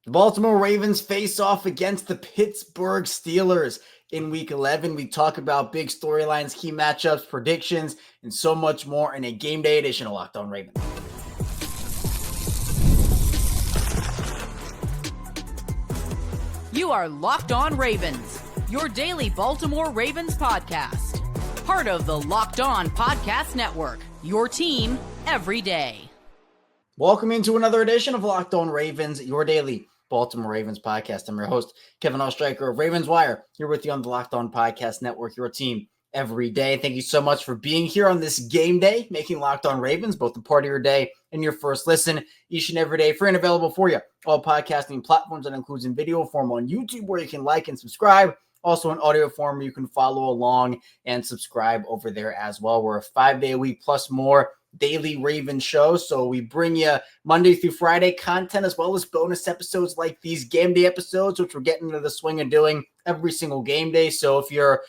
The Baltimore Ravens face off against the Pittsburgh Steelers in Week 11. We talk about big storylines, key matchups, predictions, and so much more in a game day edition of Locked On Ravens. You are Locked On Ravens, your daily Baltimore Ravens podcast. Part of the Locked On Podcast Network, your team every day. Welcome into another edition of Locked On Ravens, your daily Baltimore Ravens podcast. I'm your host, Kevin Oestreicher of Ravens Wire, here with you on the Locked On Podcast Network, your team every day. Thank you so much for being here on this game day, making Locked On Ravens both a part of your day and your first listen each and every day, free and available for you. All podcasting platforms, that includes in video form on YouTube, where you can like and subscribe. Also in audio form, you can follow along and subscribe over there as well. We're a 5-day-a-week plus more daily Ravens show, so we bring you Monday through Friday content as well as bonus episodes like these game day episodes, which we're getting into the swing of doing every single game day. So if you're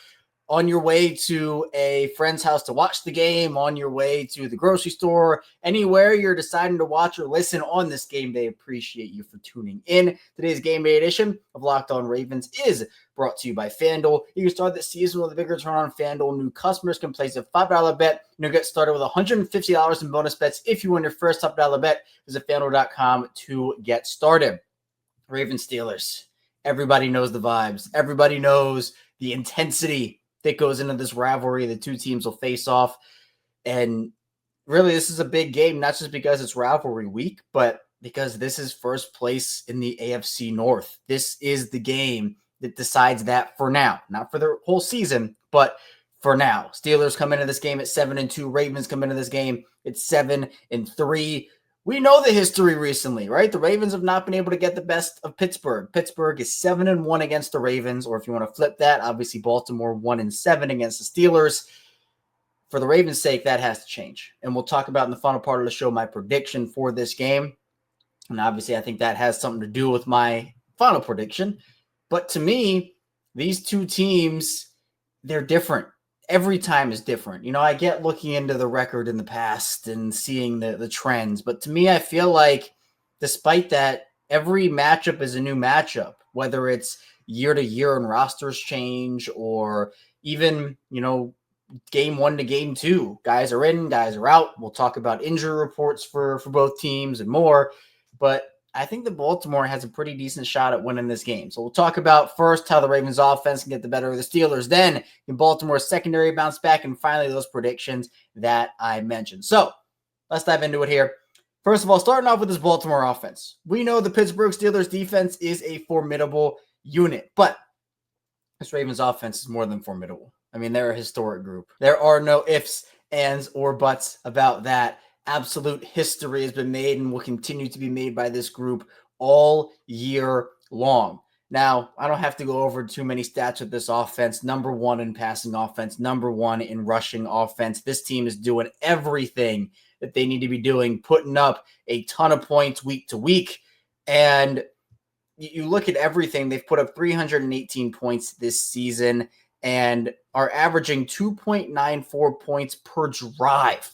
on your way to a friend's house to watch the game, on your way to the grocery store, anywhere you're deciding to watch or listen on this game day, appreciate you for tuning in. Today's game day edition of Locked On Ravens is brought to you by FanDuel. You can start the season with a big return on FanDuel. New customers can place a $5 bet. You'll get started with $150 in bonus bets if you win your first $5 bet. Visit FanDuel.com to get started. Ravens Steelers. Everybody knows the vibes. Everybody knows the intensity that goes into this rivalry. The two teams will face off. And really, this is a big game, not just because it's rivalry week, but because this is first place in the AFC North. This is the game that decides that for now, not for the whole season, but for now. Steelers come into this game at 7-2. Ravens come into this game at 7-3. We know the history recently, right? The Ravens have not been able to get the best of Pittsburgh. Pittsburgh is 7-1 against the Ravens, or if you want to flip that, obviously Baltimore 1-7 against the Steelers. For the Ravens' sake, that has to change. And we'll talk about in the final part of the show my prediction for this game. And obviously, I think that has something to do with my final prediction. But to me, these two teams, they're different. Every time is different. You know, I get looking into the record in the past and seeing the trends. But to me, I feel like despite that, every matchup is a new matchup, whether it's year to year and rosters change or even, you know, game 1 to game 2. Guys are in, guys are out. We'll talk about injury reports for both teams and more. But I think that Baltimore has a pretty decent shot at winning this game. So we'll talk about first how the Ravens offense can get the better of the Steelers, then in Baltimore's secondary bounce back, and finally those predictions that I mentioned. So let's dive into it here. First of all, starting off with this Baltimore offense. We know the Pittsburgh Steelers defense is a formidable unit, but this Ravens offense is more than formidable. I mean, they're a historic group. There are no ifs, ands, or buts about that. Absolute history has been made and will continue to be made by this group all year long. Now, I don't have to go over too many stats with this offense. Number 1 in passing offense, number 1 in rushing offense. This team is doing everything that they need to be doing, putting up a ton of points week to week. And you look at everything, they've put up 318 points this season and are averaging 2.94 points per drive.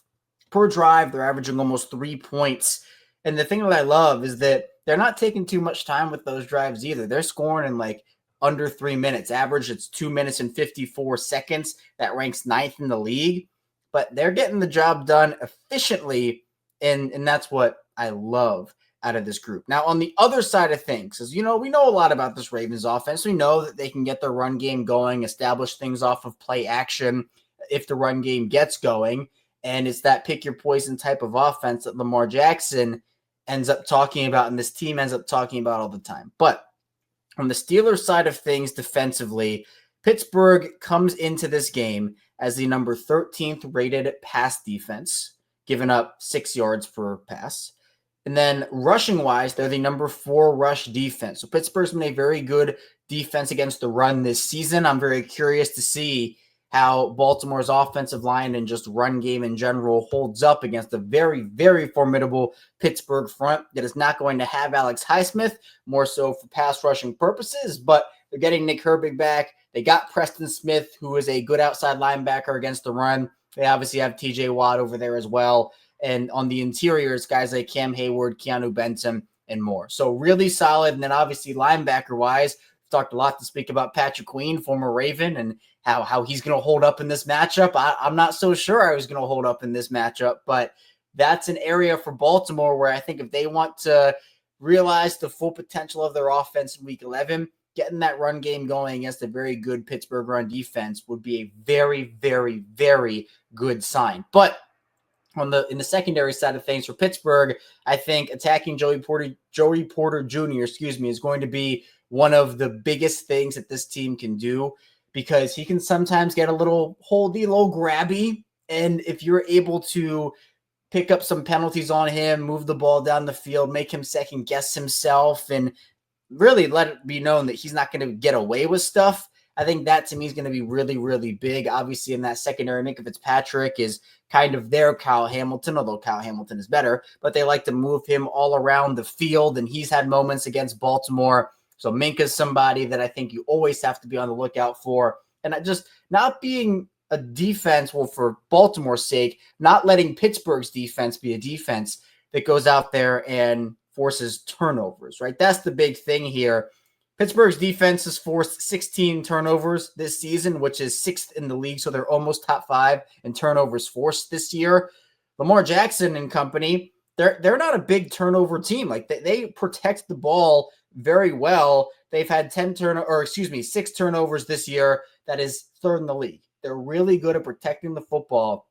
Per drive, they're averaging almost 3 points. And the thing that I love is that they're not taking too much time with those drives either. They're scoring in like under 3 minutes. Average, it's 2 minutes and 54 seconds. That ranks 9th in the league. But they're getting the job done efficiently, and that's what I love out of this group. Now, on the other side of things, as you know, we know a lot about this Ravens offense. We know that they can get their run game going, establish things off of play action if the run game gets going. And it's that pick your poison type of offense that Lamar Jackson ends up talking about and this team ends up talking about all the time. But on the Steelers side of things defensively, Pittsburgh comes into this game as the number 13th rated pass defense, giving up 6 yards per pass. And then rushing-wise, they're the number 4 rush defense. So Pittsburgh's been a very good defense against the run this season. I'm very curious to see how Baltimore's offensive line and just run game in general holds up against a very, very formidable Pittsburgh front that is not going to have Alex Highsmith, more so for pass rushing purposes, but they're getting Nick Herbig back. They got Preston Smith, who is a good outside linebacker against the run. They obviously have TJ Watt over there as well. And on the interiors, guys like Cam Hayward, Keanu Benton, and more. So really solid. And then obviously linebacker-wise, talked a lot this week about Patrick Queen, former Raven, and how he's going to hold up in this matchup. I'm not so sure I was going to hold up in this matchup, but that's an area for Baltimore where I think if they want to realize the full potential of their offense in Week 11, getting that run game going against a very good Pittsburgh run defense would be a very, very, very good sign. But in the secondary side of things for Pittsburgh, I think attacking Joey Porter Jr., is going to be one of the biggest things that this team can do, because he can sometimes get a little holdy, low grabby. And if you're able to pick up some penalties on him, move the ball down the field, make him second guess himself, and really let it be known that he's not going to get away with stuff, I think that to me is going to be really, really big. Obviously, in that secondary, Minka Fitzpatrick is kind of their Kyle Hamilton, although Kyle Hamilton is better, but they like to move him all around the field, and he's had moments against Baltimore. So Minka's somebody that I think you always have to be on the lookout for. And just not being a defense, well, for Baltimore's sake, not letting Pittsburgh's defense be a defense that goes out there and forces turnovers, right? That's the big thing here. Pittsburgh's defense has forced 16 turnovers this season, which is 6th in the league, so they're almost top 5 in turnovers forced this year. Lamar Jackson and company, they're not a big turnover team. Like they protect the ball very well. They've had 6 turnovers this year. That is 3rd in the league. They're really good at protecting the football.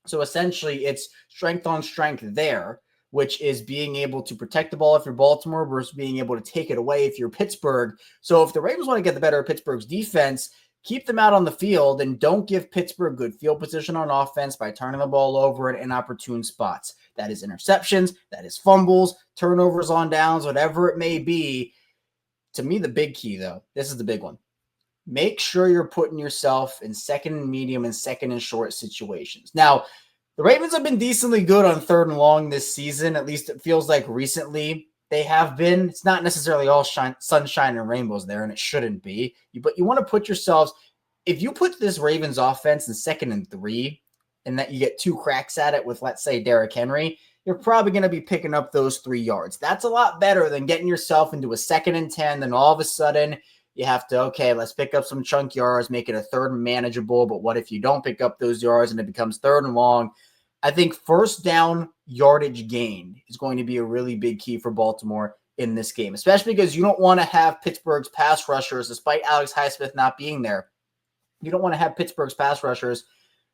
So essentially, it's strength on strength there, which is being able to protect the ball if you're Baltimore versus being able to take it away if you're Pittsburgh. So if the Ravens want to get the better of Pittsburgh's defense, keep them out on the field and don't give Pittsburgh good field position on offense by turning the ball over in inopportune spots. That is interceptions, that is fumbles, turnovers on downs, whatever it may be. To me, the big key, though, this is the big one. Make sure you're putting yourself in second and medium and second and short situations. Now, the Ravens have been decently good on 3rd and long this season. At least it feels like recently they have been. It's not necessarily all sunshine and rainbows there, and it shouldn't be. But you want to put yourselves, if you put this Ravens offense in 2nd and 3, and that you get 2 cracks at it with, let's say, Derrick Henry, you're probably going to be picking up those 3 yards. That's a lot better than getting yourself into a 2nd and 10, then all of a sudden you have to, okay, let's pick up some chunk yards, make it a 3rd and manageable. But what if you don't pick up those yards and it becomes 3rd and long? I think first down yardage gain is going to be a really big key for Baltimore in this game, especially because you don't want to have Pittsburgh's pass rushers, despite Alex Highsmith not being there. You don't want to have Pittsburgh's pass rushers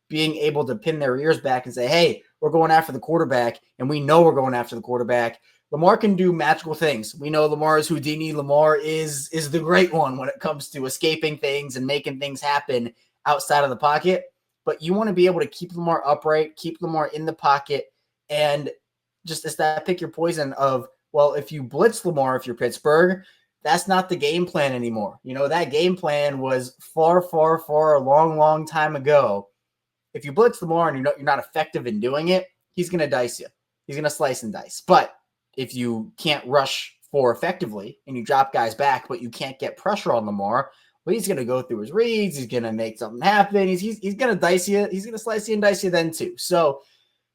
being able to pin their ears back and say, hey, we're going after the quarterback, and we know we're going after the quarterback. Lamar can do magical things. We know Lamar is Houdini. Lamar is the great one when it comes to escaping things and making things happen outside of the pocket. But you want to be able to keep Lamar upright, keep Lamar in the pocket, and just as that pick your poison of, well, if you blitz Lamar, if you're Pittsburgh, that's not the game plan anymore. You know, that game plan was far, far, far a long, long time ago. If you blitz Lamar and you're not effective in doing it, he's going to dice you. He's going to slice and dice. But if you can't rush for effectively and you drop guys back, but you can't get pressure on Lamar, well, he's going to go through his reads. He's going to make something happen. He's going to dice you. He's going to slice you and dice you then too. So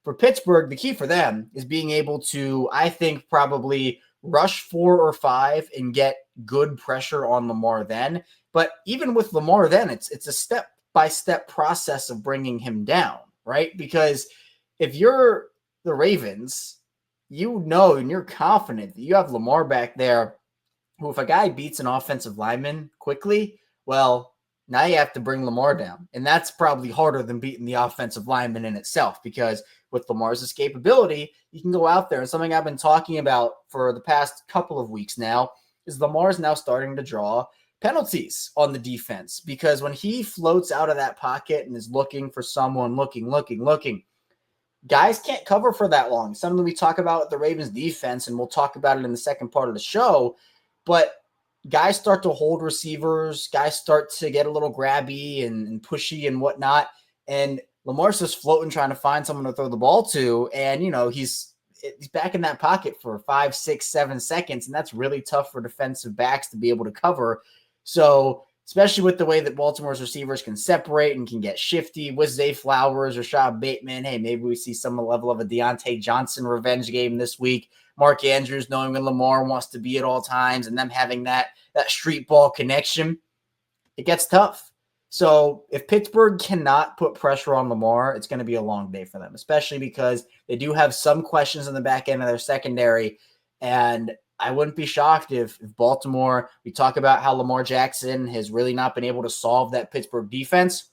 for Pittsburgh, the key for them is being able to, I think, probably rush 4 or 5 and get good pressure on Lamar then. But even with Lamar then, it's a step-by-step process of bringing him down, right? Because if you're the Ravens, you know and you're confident that you have Lamar back there who, if a guy beats an offensive lineman quickly, well, now you have to bring Lamar down. And that's probably harder than beating the offensive lineman in itself, because with Lamar's escapability, you can go out there. And something I've been talking about for the past couple of weeks now is Lamar's now starting to draw penalties on the defense, because when he floats out of that pocket and is looking for someone, looking, guys can't cover for that long. Something we talk about with the Ravens defense, and we'll talk about it in the second part of the show. But guys start to hold receivers. Guys start to get a little grabby and pushy and whatnot. And Lamar's just floating, trying to find someone to throw the ball to. And, you know, he's back in that pocket for 5, 6, 7 seconds. And that's really tough for defensive backs to be able to cover. So especially with the way that Baltimore's receivers can separate and can get shifty with Zay Flowers or Rashad Bateman. Hey, maybe we see some level of a Deontay Johnson revenge game this week. Mark Andrews knowing when Lamar wants to be at all times and them having that street ball connection. It gets tough. So if Pittsburgh cannot put pressure on Lamar, it's going to be a long day for them, especially because they do have some questions in the back end of their secondary. And I wouldn't be shocked if Baltimore, we talk about how Lamar Jackson has really not been able to solve that Pittsburgh defense.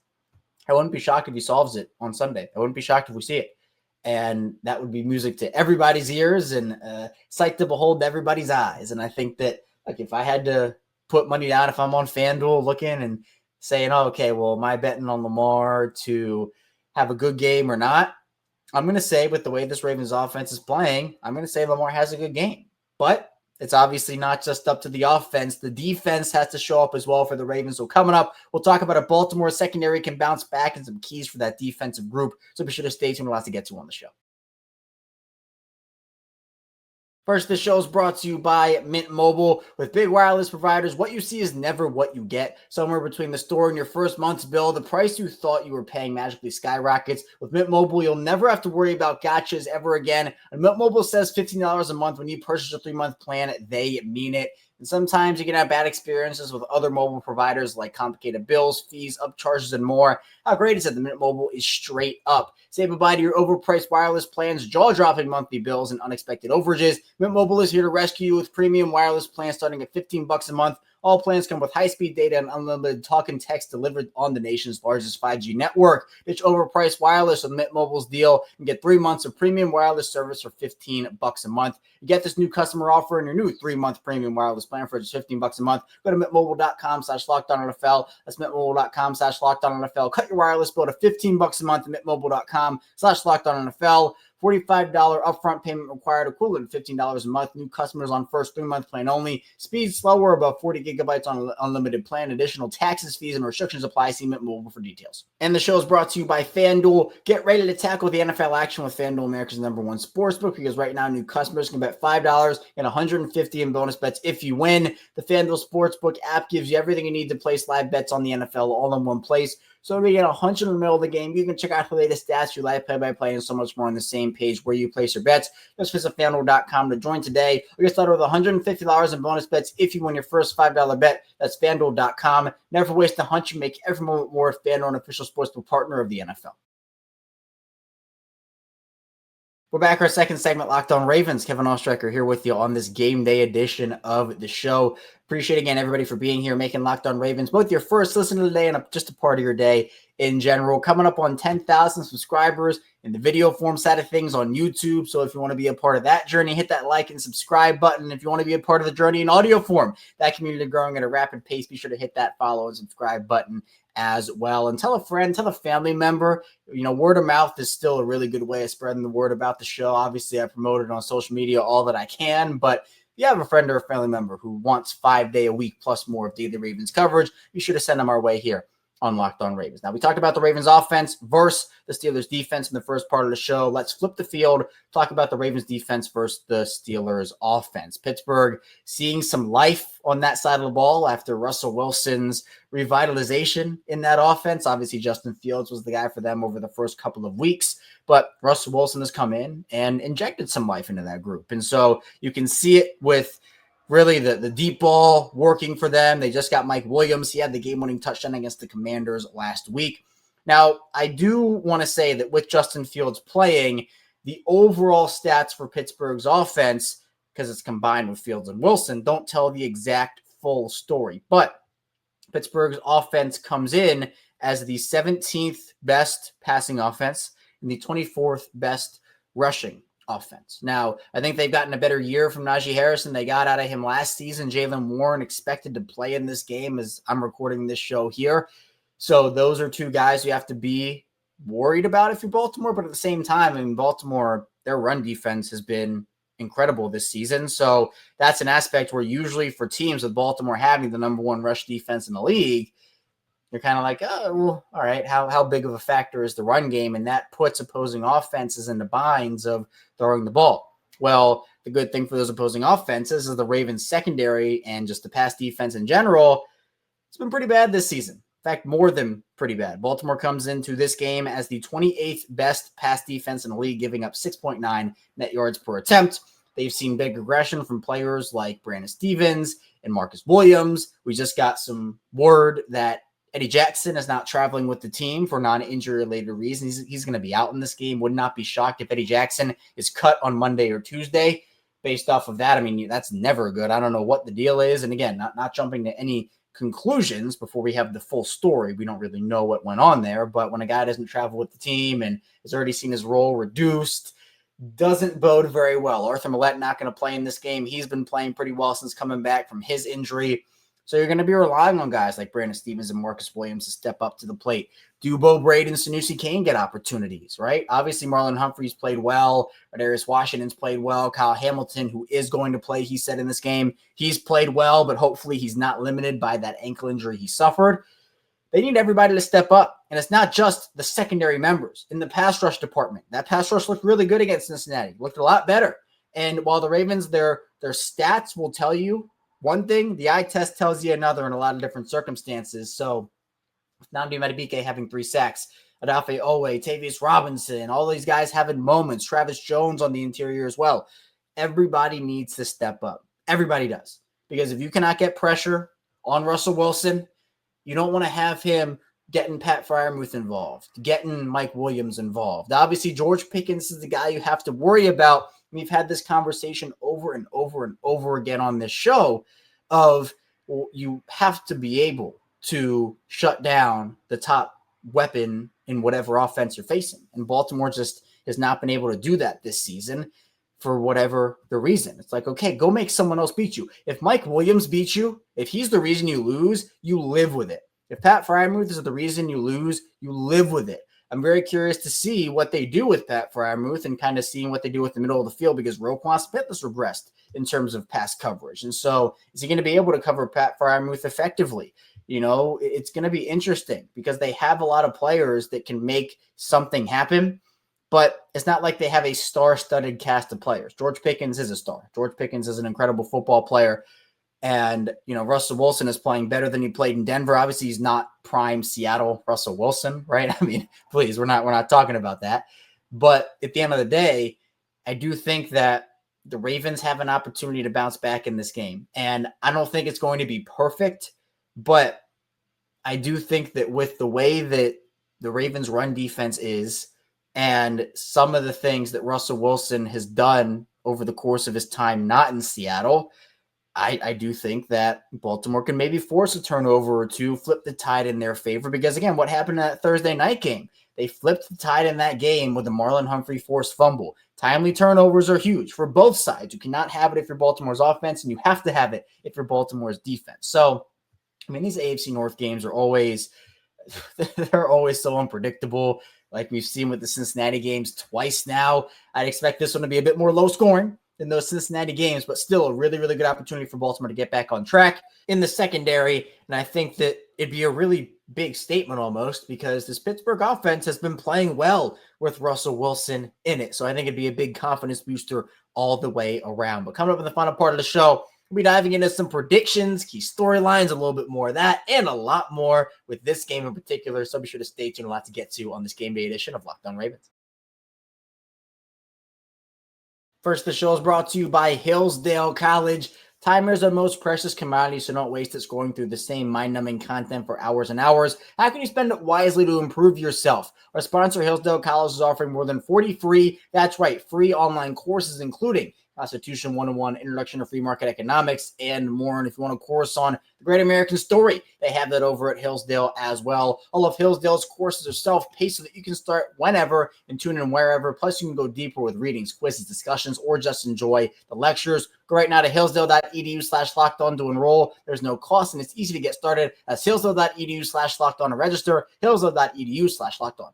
I wouldn't be shocked if he solves it on Sunday. I wouldn't be shocked if we see it. And that would be music to everybody's ears and sight to behold everybody's eyes. And I think that, like, if I had to put money down, if I'm on FanDuel looking and saying, oh, okay, well, am I betting on Lamar to have a good game or not? I'm going to say, with the way this Ravens offense is playing, I'm going to say Lamar has a good game. But it's obviously not just up to the offense. The defense has to show up as well for the Ravens. So coming up, we'll talk about if Baltimore secondary can bounce back and some keys for that defensive group. So be sure to stay tuned. Lots to get to on the show. First, the show is brought to you by Mint Mobile. With big wireless providers, what you see is never what you get. Somewhere between the store and your first month's bill, the price you thought you were paying magically skyrockets. With Mint Mobile, you'll never have to worry about gotchas ever again. And Mint Mobile says $15 a month when you purchase a 3-month plan. They mean it. And sometimes you can have bad experiences with other mobile providers like complicated bills, fees, upcharges, and more. How great is it? The Mint Mobile is straight up. Say goodbye to your overpriced wireless plans, jaw-dropping monthly bills, and unexpected overages. Mint Mobile is here to rescue you with premium wireless plans starting at $15 a month. All plans come with high-speed data and unlimited talk and text delivered on the nation's largest 5G network. Ditch overpriced wireless with Mint Mobile's deal and get 3 months of premium wireless service for $15 a month. You get this new customer offer in your new 3-month premium wireless plan for just $15 a month. Go to mintmobile.com/LockedOnNFL. That's mintmobile.com/LockedOnNFL. Cut your wireless bill to $15 a month at mintmobile.com/LockedOnNFL. $45 upfront payment required, equivalent to $15 a month. New customers on first 3-month plan only. Speed slower, above 40 gigabytes on unlimited plan. Additional taxes, fees, and restrictions apply. See Mint Mobile for details. And the show is brought to you by FanDuel. Get ready to tackle the NFL action with FanDuel, America's #1 sportsbook, because right now new customers can bet $5 and $150 in bonus bets if you win. The FanDuel Sportsbook app gives you everything you need to place live bets on the NFL all in one place. So we get 100 in the middle of the game. You can check out the latest stats, your live play-by-play, and so much more on the same page where you place your bets. Just visit FanDuel.com to join today. Or get started with $150 in bonus bets if you win your first $5 bet. That's FanDuel.com. Never waste a hunch. You make every moment more. FanDuel, an official sportsbook partner of the NFL. We're back, our second segment, Locked On Ravens. Kevin Ostreicher here with you on this game day edition of the show. Appreciate, again, everybody for being here, making Locked On Ravens both your first listen of the day and just a part of your day in general. Coming up on 10,000 subscribers in the video form side of things on YouTube. So if you want to be a part of that journey, hit that like and subscribe button. If you want to be a part of the journey in audio form, that community growing at a rapid pace, be sure to hit that follow and subscribe button as well. And tell a friend, tell a family member. You know, word of mouth is still a really good way of spreading the word about the show. Obviously, I promote it on social media all that I can, but if you have a friend or a family member who wants 5 day a week plus more of Daily Ravens coverage, be sure to send them our way here on Locked On Ravens. Now, we talked about the Ravens offense versus the Steelers defense in the first part of the show. Let's flip the field, talk about the Ravens defense versus the Steelers offense. Pittsburgh seeing some life on that side of the ball after Russell Wilson's revitalization in that offense. Obviously, Justin Fields was the guy for them over the first couple of weeks, but Russell Wilson has come in and injected some life into that group. And so you can see it with really the deep ball working for them. They just got Mike Williams. He had the game-winning touchdown against the Commanders last week. Now, I do want to say that with Justin Fields playing, the overall stats for Pittsburgh's offense, because it's combined with Fields and Wilson, don't tell the exact full story. But Pittsburgh's offense comes in as the 17th best passing offense and the 24th best rushing offense. Now, I think they've gotten a better year from Najee Harris than they got out of him last season. Jaylen Warren expected to play in this game as I'm recording this show here. So those are two guys you have to be worried about if you're Baltimore. But at the same time, in Baltimore, their run defense has been incredible this season. So that's an aspect where usually for teams with Baltimore having the #1 rush defense in the league, you're kind of like, oh, well, all right, how big of a factor is the run game? And that puts opposing offenses in the binds of throwing the ball. Well, the good thing for those opposing offenses is the Ravens secondary and just the pass defense in general, It's been pretty bad this season. In fact, more than pretty bad. Baltimore comes into this game as the 28th best pass defense in the league, giving up 6.9 net yards per attempt. They've seen big aggression from players like Brandon Stevens and Marcus Williams. We just got some word that Eddie Jackson is not traveling with the team for non-injury related reasons. He's going to be out in this game. Would not be shocked if Eddie Jackson is cut on Monday or Tuesday. Based off of that, I mean, that's never good. I don't know what the deal is. And again, not jumping to any conclusions before we have the full story. We don't really know what went on there. But when a guy doesn't travel with the team and has already seen his role reduced, doesn't bode very well. Arthur Millette not going to play in this game. He's been playing pretty well since coming back from his injury. So you're going to be relying on guys like Brandon Stevens and Marcus Williams to step up to the plate. Do Bo Braid and Sanusi Kane get opportunities, right? Obviously, Marlon Humphrey's played well. Darius Washington's played well. Kyle Hamilton, who is going to play, he said in this game, he's played well, but hopefully he's not limited by that ankle injury he suffered. They need everybody to step up. And it's not just the secondary members. In the pass rush department, that pass rush looked really good against Cincinnati. Looked a lot better. And while the Ravens, their stats will tell you one thing, the eye test tells you another in a lot of different circumstances. So Nnamdi Madubuike having 3 sacks, Odafe Owe, Tavius Robinson, all these guys having moments, Travis Jones on the interior as well. Everybody needs to step up. Everybody does. Because if you cannot get pressure on Russell Wilson, you don't want to have him getting Pat Freiermuth involved, getting Mike Williams involved. Obviously, George Pickens is the guy you have to worry about. We've had this conversation over and over and over again on this show of you have to be able to shut down the top weapon in whatever offense you're facing. And Baltimore just has not been able to do that this season for whatever the reason. It's like, okay, go make someone else beat you. If Mike Williams beats you, if he's the reason you lose, you live with it. If Pat Freiermuth is the reason you lose, you live with it. I'm very curious to see what they do with Pat Freiermuth and kind of seeing what they do with the middle of the field because Roquan Smith has regressed in terms of pass coverage. And so is he going to be able to cover Pat Freiermuth effectively? You know, it's going to be interesting because they have a lot of players that can make something happen, but it's not like they have a star-studded cast of players. George Pickens is a star. George Pickens is an incredible football player. And, you know, Russell Wilson is playing better than he played in Denver. Obviously, he's not prime Seattle Russell Wilson, right? I mean, please, we're not talking about that. But at the end of the day, I do think that the Ravens have an opportunity to bounce back in this game. And I don't think it's going to be perfect, but I do think that with the way that the Ravens run defense is and some of the things that Russell Wilson has done over the course of his time not in Seattle, I do think that Baltimore can maybe force a turnover or two, flip the tide in their favor. Because, again, what happened in that Thursday night game? They flipped the tide in that game with a Marlon Humphrey forced fumble. Timely turnovers are huge for both sides. You cannot have it if you're Baltimore's offense, and you have to have it if you're Baltimore's defense. So, I mean, these AFC North games are always they're always so unpredictable. Like we've seen with the Cincinnati games twice now. I'd expect this one to be a bit more low scoring than those Cincinnati games, but still a really, really good opportunity for Baltimore to get back on track in the secondary. And I think that it'd be a really big statement almost because this Pittsburgh offense has been playing well with Russell Wilson in it. So I think it'd be a big confidence booster all the way around. But coming up in the final part of the show, we'll be diving into some predictions, key storylines, a little bit more of that, and a lot more with this game in particular. So be sure to stay tuned. A lot to get to on this game day edition of Locked On Ravens. First, the show is brought to you by Hillsdale College. Time is our most precious commodity, so don't waste it scrolling through the same mind-numbing content for hours and hours. How can you spend it wisely to improve yourself? Our sponsor, Hillsdale College, is offering more than 40 free online courses, including Constitution 101, Introduction to Free Market Economics, and more. And if you want a course on the Great American Story, they have that over at Hillsdale as well. All of Hillsdale's courses are self-paced so that you can start whenever and tune in wherever. Plus, you can go deeper with readings, quizzes, discussions, or just enjoy the lectures. Go right now to hillsdale.edu/lockedon to enroll. There's no cost, and it's easy to get started. That's hillsdale.edu/lockedon to register, hillsdale.edu/lockedon.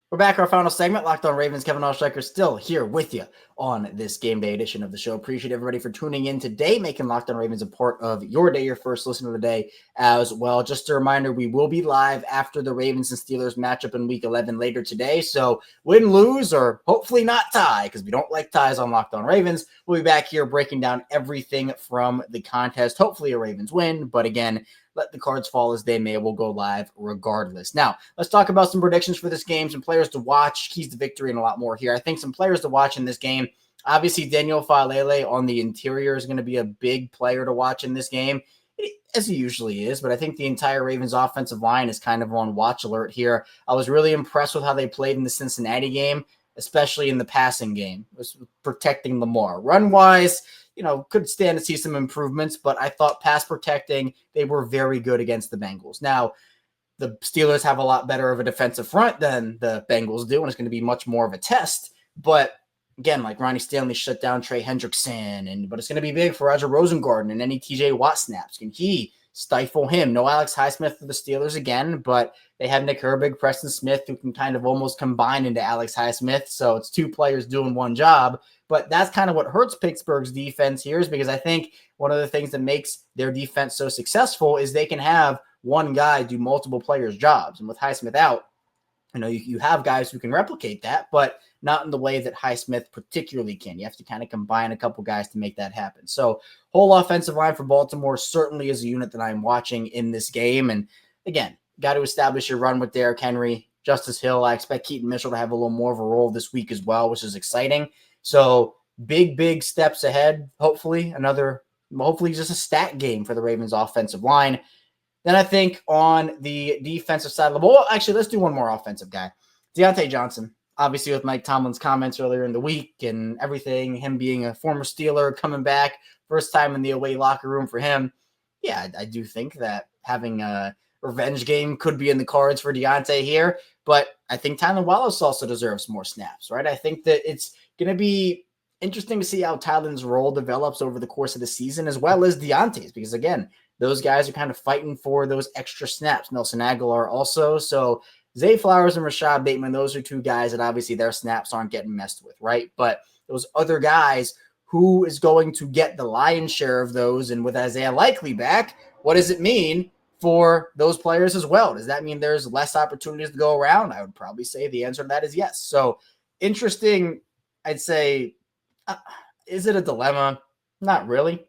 We're back, our final segment. Locked On Ravens, Kevin Oestreicher still here with you on this game day edition of the show. Appreciate everybody for tuning in today, making Locked On Ravens a part of your day, your first listen of the day as well. Just a reminder, we will be live after the Ravens and Steelers matchup in Week 11 later today. So win, lose, or hopefully not tie, because we don't like ties on Locked On Ravens. We'll be back here breaking down everything from the contest. Hopefully a Ravens win, but again, let the cards fall as they may. We'll go live regardless. Now, let's talk about some predictions for this game, some players to watch, keys to victory, and a lot more here. I think some players to watch in this game. Obviously, Daniel Faalele on the interior is going to be a big player to watch in this game, as he usually is. But I think the entire Ravens offensive line is kind of on watch alert here. I was really impressed with how they played in the Cincinnati game, especially in the passing game. It was protecting Lamar. Run-wise, could stand to see some improvements, but I thought pass protecting, they were very good against the Bengals. Now, the Steelers have a lot better of a defensive front than the Bengals do, and it's going to be much more of a test. But again, like Ronnie Stanley shut down Trey Hendrickson, but it's going to be big for Roger Rosengarten and any TJ Watt snaps. Can he stifle him? No Alex Highsmith for the Steelers again, but they have Nick Herbig, Preston Smith, who can kind of almost combine into Alex Highsmith. So it's two players doing one job. But that's kind of what hurts Pittsburgh's defense here, is because I think one of the things that makes their defense so successful is they can have one guy do multiple players' jobs. And with Highsmith out, you have guys who can replicate that, but not in the way that Highsmith particularly can. You have to kind of combine a couple guys to make that happen. So whole offensive line for Baltimore certainly is a unit that I'm watching in this game. And again, got to establish your run with Derrick Henry, Justice Hill. I expect Keaton Mitchell to have a little more of a role this week as well, which is exciting. So big steps ahead. Hopefully just a stat game for the Ravens offensive line. Then I think on the defensive side of the ball, actually, let's do one more offensive guy. Deontay Johnson, obviously with Mike Tomlin's comments earlier in the week and everything, him being a former Steeler coming back, first time in the away locker room for him. Yeah, I do think that having a revenge game could be in the cards for Deontay here, but I think Tylan Wallace also deserves more snaps, right? I think that it's going to be interesting to see how Tylan's role develops over the course of the season, as well as Deontay's, because again, those guys are kind of fighting for those extra snaps. Nelson Aguilar also. So Zay Flowers and Rashad Bateman, those are two guys that obviously their snaps aren't getting messed with, right? But those other guys, who is going to get the lion's share of those? And with Isaiah Likely back, what does it mean for those players as well? Does that mean there's less opportunities to go around? I would probably say the answer to that is yes. So interesting, I'd say. Is it a dilemma? Not really.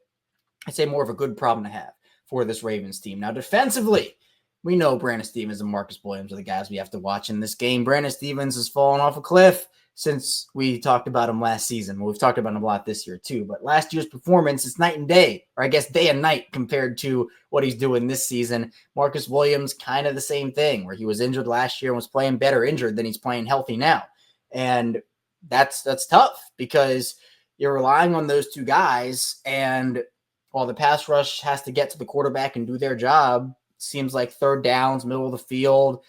I'd say more of a good problem to have for this Ravens team. Now, defensively, we know Brandon Stevens and Marcus Williams are the guys we have to watch in this game. Brandon Stevens has fallen off a cliff since we talked about him last season. Well, we've talked about him a lot this year too, but last year's performance is night and day, or I guess day and night compared to what he's doing this season. Marcus Williams, kind of the same thing, where he was injured last year and was playing better injured than he's playing healthy now. And that's tough, because you're relying on those two guys, and while the pass rush has to get to the quarterback and do their job, seems like third downs, middle of the field,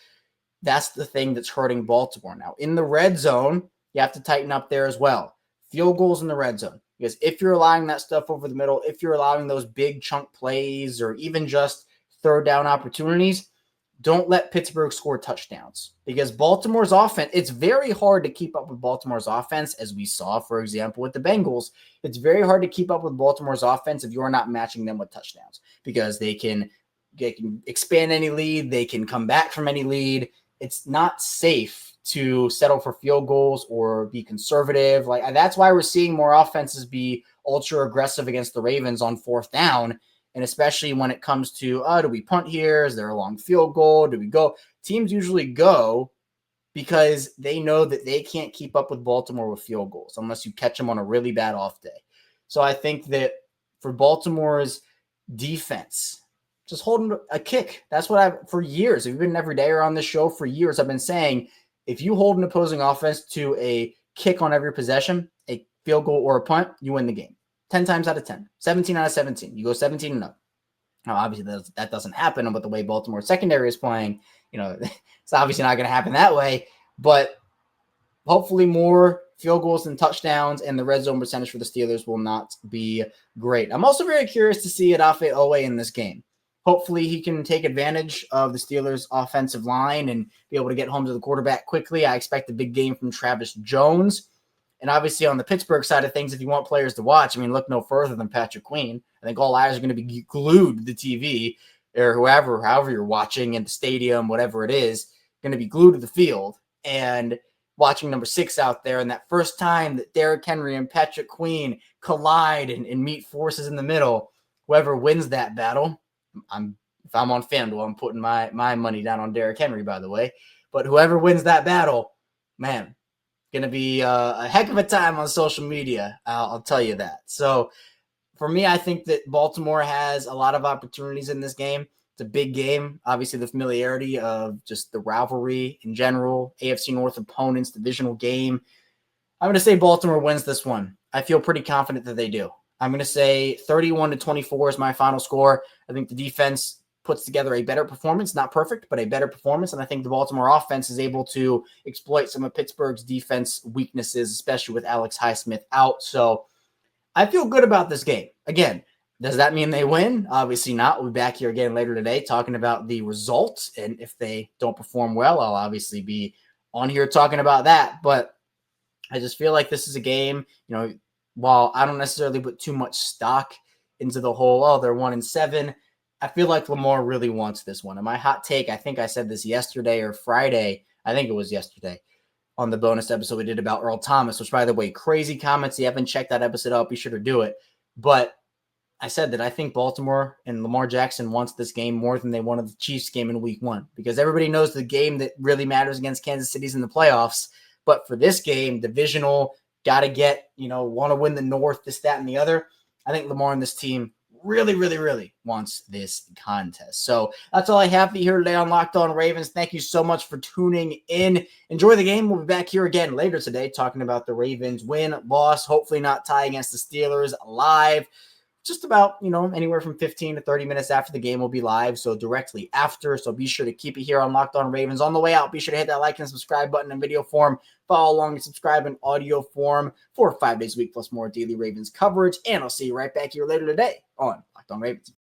that's the thing that's hurting Baltimore. Now, in the red zone, you have to tighten up there as well. Field goals in the red zone, because if you're allowing that stuff over the middle, if you're allowing those big chunk plays or even just third down opportunities, don't let Pittsburgh score touchdowns, because Baltimore's offense, it's very hard to keep up with Baltimore's offense, as we saw, for example, with the Bengals. It's very hard to keep up with Baltimore's offense if you're not matching them with touchdowns, because they can expand any lead. They can come back from any lead. It's not safe to settle for field goals or be conservative. That's why we're seeing more offenses be ultra aggressive against the Ravens on fourth down. And especially when it comes to, do we punt here? Is there a long field goal? Do we go? Teams usually go because they know that they can't keep up with Baltimore with field goals unless you catch them on a really bad off day. So I think that for Baltimore's defense, just holding a kick. That's what for years, we've been every day on this show for years, I've been saying, if you hold an opposing offense to a kick on every possession, a field goal or a punt, you win the game. 10 times out of 10, 17 out of 17. You go 17-0. Now, obviously, that doesn't happen. And with the way Baltimore secondary is playing, it's obviously not going to happen that way. But hopefully more field goals than touchdowns, and the red zone percentage for the Steelers will not be great. I'm also very curious to see Odafe Oweh in this game. Hopefully he can take advantage of the Steelers' offensive line and be able to get home to the quarterback quickly. I expect a big game from Travis Jones. And obviously on the Pittsburgh side of things, if you want players to watch, I mean, look no further than Patrick Queen. I think all eyes are going to be glued to the TV or however you're watching in the stadium, whatever it is, going to be glued to the field and watching number 6 out there. And that first time that Derrick Henry and Patrick Queen collide and meet forces in the middle, whoever wins that battle, if I'm on FanDuel, I'm putting my money down on Derrick Henry, by the way. But whoever wins that battle, man, going to be a heck of a time on social media. I'll tell you that. So for me, I think that Baltimore has a lot of opportunities in this game. It's a big game. Obviously, the familiarity of just the rivalry in general, AFC North opponents, divisional game. I'm going to say Baltimore wins this one. I feel pretty confident that they do. I'm going to say 31-24 is my final score. I think the defense puts together a better performance, not perfect, but a better performance. And I think the Baltimore offense is able to exploit some of Pittsburgh's defense weaknesses, especially with Alex Highsmith out. So I feel good about this game. Again, does that mean they win? Obviously not. We'll be back here again later today talking about the results. And if they don't perform well, I'll obviously be on here talking about that. But I just feel like this is a game, while I don't necessarily put too much stock into the whole, they're 1-7. I feel like Lamar really wants this one. And my hot take, I think I said this yesterday or Friday. I think it was yesterday on the bonus episode we did about Earl Thomas, which, by the way, crazy comments. If you haven't checked that episode out, be sure to do it. But I said that I think Baltimore and Lamar Jackson wants this game more than they wanted the Chiefs game in week 1, because everybody knows the game that really matters against Kansas City's in the playoffs. But for this game, divisional, got to get, want to win the North, this, that, and the other. I think Lamar and this team really, really, really wants this contest. So that's all I have for you here today on Locked On Ravens. Thank you so much for tuning in. Enjoy the game. We'll be back here again later today talking about the Ravens win, loss, hopefully not tie against the Steelers live. Just about, anywhere from 15 to 30 minutes after the game will be live, so directly after. So be sure to keep it here on Locked On Ravens. On the way out, be sure to hit that like and subscribe button in video form. Follow along and subscribe in audio form for 5 days a week plus more daily Ravens coverage. And I'll see you right back here later today on Locked On Ravens.